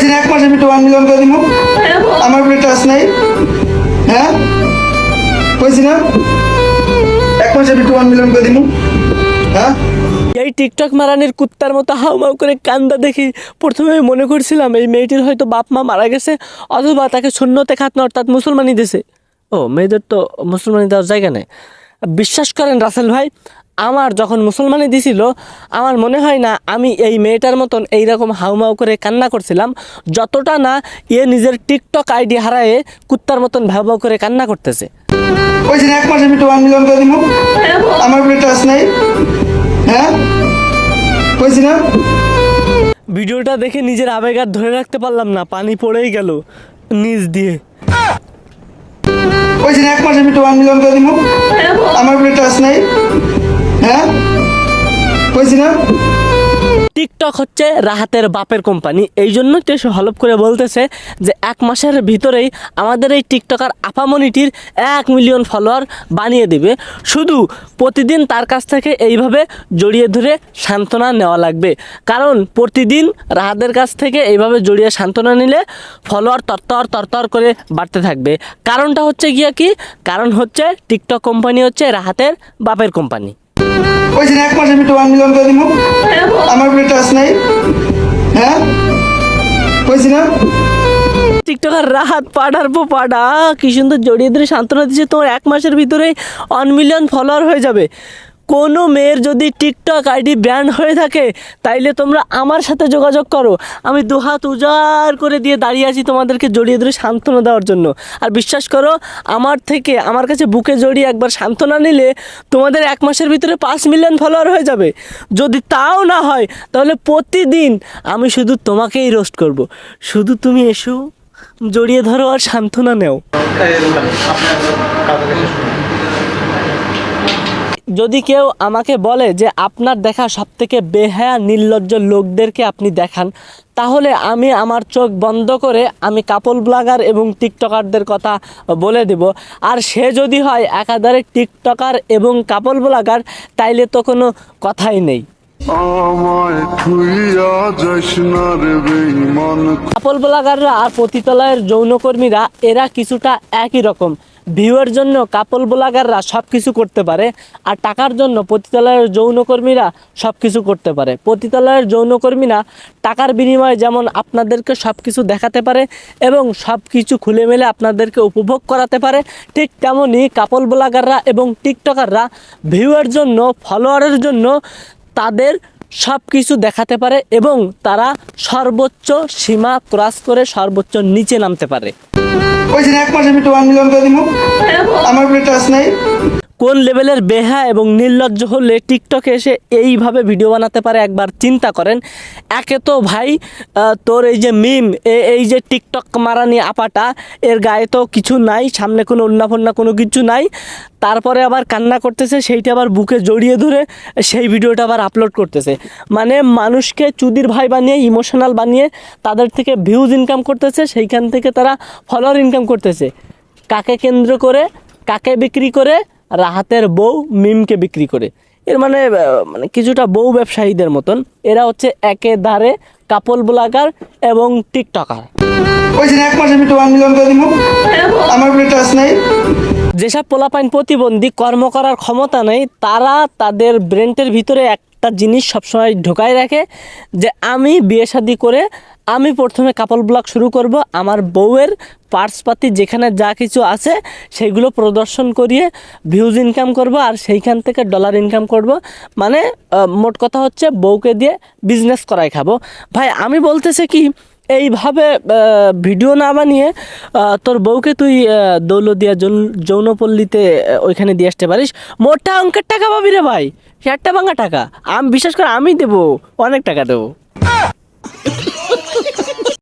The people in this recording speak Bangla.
কইছি না 1 মাসের ভিতরে 1 মিলিয়ন করে দিব। আমার উপরে ট্রাস্ট নাই? হ্যাঁ কইছি না 1 মাসের ভিতরে 1 মিলিয়ন করে দিব। হ্যাঁ এই টিকটক মারানির কুত্তার মতো হাউমাউ করে কান্দা দেখি প্রথমে আমি মনে করছিলাম এই মেয়েটির হয়তো বাপ মা মারা গেছে অথবা তাকে শূন্যতে খাতনা অর্থাৎ মুসলমানি দিয়েছে। ও মেয়েদের তো মুসলমানি দেওয়ার জায়গা নেই। বিশ্বাস করেন রাসেল ভাই, আমার যখন মুসলমানি দিছিল আমার মনে হয় না আমি এই মেয়েটার মতন এইরকম হাউমাউ করে কান্না করছিলাম, যতটা না নিজের টিকটক আইডি হারায়ে কুত্তার মতন ভাউ করে কান্না করতেছে। কইছি না 1 মাসের ভিতরে 1 মিলিয়ন করে দিব। আমার উপরে ট্রাস্ট নাই? হ্যাঁ কইছি না। ভিডিওটা দেখে নিজের আবেগ আর ধরে রাখতে পারলাম না, পানি পড়েই গেল নিচ দিয়ে। কইছি না 1 মাসের ভিতরে 1 মিলিয়ন করে দিব। আমার উপরে ট্রাস্ট নাই? হ্যাঁ কইছি না। টিকটক হচ্ছে রাহাতের বাপের কোম্পানি, এই জন্য তো সে হলপ করে বলতেছে যে 1 মাসের ভিতরেই আমাদের এই টিকটকার আপামনিটির 1 মিলিয়ন ফলোয়ার বানিয়ে দিবে। শুধু প্রতিদিন তার কাছ থেকে এইভাবে জড়িয়ে ধরে সান্ত্বনা নেওয়া লাগবে, কারণ প্রতিদিন রাহাতের কাছ থেকে এইভাবে জড়িয়ে সান্ত্বনা নিলে ফলোয়ার তরতর করে বাড়তে থাকবে। কারণটা হচ্ছে গিয়া কি, কারণ হচ্ছে টিকটক কোম্পানি হচ্ছে রাহাতের বাপের কোম্পানি। কইছি না 1 মাসের ভিতরে 1 মিলিয়ন করে দিব। আমার উপরে ট্রাস্ট নাই? হ্যাঁ কইছি না। টিকটকার রাহাত পাড়ার পো পাড়া কি সুন্দর জড়িয়ে ধরে সান্ত্বনা দিচ্ছে তোমার 1 মাসের ভিতরেই 1 মিলিয়ন ফলোয়ার হয়ে যাবে। কোনো মেয়ের যদি টিকটক আইডি ব্যান হয়ে থাকে তাইলে তোমরা আমার সাথে যোগাযোগ করো, আমি দুহাত উজাড় করে দিয়ে দাঁড়িয়ে আছি তোমাদেরকে জড়িয়ে ধরে সান্ত্বনা দেওয়ার জন্য। আর বিশ্বাস করো, আমার কাছে বুকে জড়িয়ে একবার সান্ত্বনা নিলে তোমাদের 1 মাসের ভিতরে 5 মিলিয়ন ফলোয়ার হয়ে যাবে। যদি তাও না হয় তাহলে প্রতিদিন আমি শুধু তোমাকেই রোস্ট করব, শুধু তুমি এসো জড়িয়ে ধরো আর সান্ত্বনা নেও। যদি কেউ আমাকে বলে যে আপনার দেখা সবথেকে বেহায়া নির্লজ্জ লোকদেরকে আপনি দেখান, তাহলে আমি আমার চোখ বন্ধ করে আমি কাপল ব্লগার এবং টিকটকারদের কথা বলে দেব। আর সে যদি হয় একাধারে টিকটকার এবং কাপল ব্লগার, তাইলে তো কোনো কথাই নেই। কাপল ব্লগাররা আর পতিতালয়ের যৌনকর্মীরা এরা কিছুটা একই রকম। ভিউয়ের জন্য কাপল ব্লগাররা সব কিছু করতে পারে, আর টাকার জন্য পতিতালয়ের যৌনকর্মীরা সব কিছু করতে পারে। পতিতালয়ের যৌনকর্মীরা টাকার বিনিময়ে যেমন আপনাদেরকে সব কিছু দেখাতে পারে এবং সব কিছু খুলে মেলে আপনাদেরকে উপভোগ করাতে পারে, ঠিক তেমনই কাপল ব্লগাররা এবং টিকটকাররা ভিউয়ের জন্য, ফলোয়ারের জন্য তাদের সব কিছু দেখাতে পারে এবং তারা সর্বোচ্চ সীমা ক্রস করে সর্বোচ্চ নিচে নামতে পারে। কইছি না 1 মাসের ভিতরে 1 মিলিয়ন করে দিব। আমার উপরে ট্রাস্ট নাই? কোন লেভেলের বেহা এবং নির্লজ্জ হলে টিকটকে এসে এইভাবে ভিডিও বানাতে পারে একবার চিন্তা করেন। একে তো ভাই তোর এই যে মিম, এই যে টিকটক মারানি আপাটা, এর গায়ে তো কিছু নাই, সামনে কোনো উন্নাফন্না কোনো কিছু নাই, তারপরে আবার কান্না করতেছে, সেইটা আবার বুকে জড়িয়ে ধরে সেই ভিডিওটা আবার আপলোড করতেছে। মানে মানুষকে চুদির ভাই বানিয়ে, ইমোশনাল বানিয়ে তাদের থেকে ভিউজ ইনকাম করতেছে, সেইখান থেকে তারা ফলোয়ার ইনকাম করতেছে। কাকে কেন্দ্র করে, কাকে বিক্রি করে? রাহাতের বউ মিমকে বিক্রি করে। এর মানে কিছুটা বউ ব্যবসায়ীদের মতন এরা হচ্ছে একেধারে কাপল ব্লগার এবং টিকটকার। কইছি না 1 মাসের ভিতরে 1 মিলিয়ন করে দিব। আমার উপরে ট্রাস্ট নাই? যেসব পোলাপাইন প্রতিবন্ধী, কর্ম করার ক্ষমতা নেই, তারা তাদের ব্রেনের ভিতরে একটা জিনিস সবসময় ঢোকায় রাখে যে আমি বিয়ে শাদি করে আমি প্রথমে কাপল ব্লগ শুরু করব, আমার বউয়ের পার্টসপাতি যেখানে যা কিছু আছে সেইগুলো প্রদর্শন করিয়ে ভিউজ ইনকাম করব আর সেইখান থেকে ডলার ইনকাম করব। মানে মোট কথা হচ্ছে বউকে দিয়ে বিজনেস করাই খাবো। ভাই আমি বলতেছি কি, এইভাবে ভিডিও না বানিয়ে তোর বউকে তুই দৌলতদিয়া যৌনপল্লীতে ওইখানে দিয়ে আসতে পারিস, মোটা অঙ্কের টাকা পাবি রে ভাই, 100 ভাঙা টাকা। আমি বিশ্বাস করে আমি দেবো, অনেক টাকা দেবো।